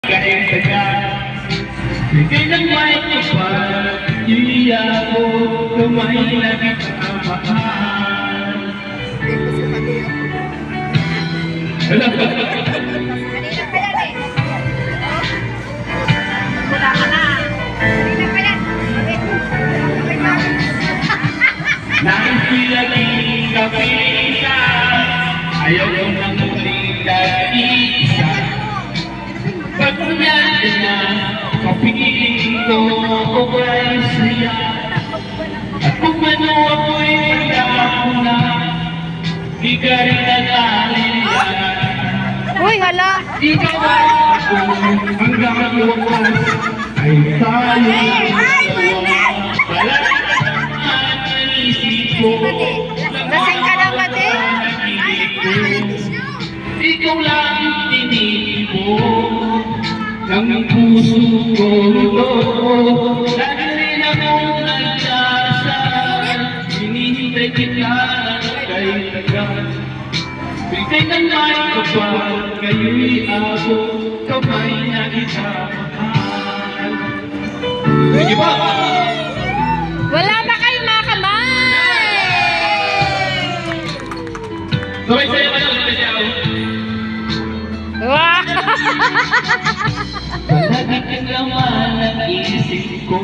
kahit tagal. Bigay ng may kapal, iya ko, kamay na kita mahal. Kanina pa yan eh. Wala ka na. Kanina pa yan. Nang pinaging kapita, ayaw ko nang muling isa. Pag nandiyan na, kapiling ko ay siya. At kung ano ako'y nagdako na, di ka rin nag-alala. Uy, hala. Ikaw ay ako, hanggang wakas ay tayo. Wala naman ang isip ko. Lasing ka na ba, te? Ikaw lang tinipo ng puso ko. Lagi rin akong nagdasal, hinihintay kita kay tagal. Bigay ng may kapal, ngayon ako, kamay na kita mahal. Sige ba? Wala ba kayong mga kamay? Sabay sa'yo ka lang, sabay sa'yo. Wow! Palagi kang laman ng isip ko.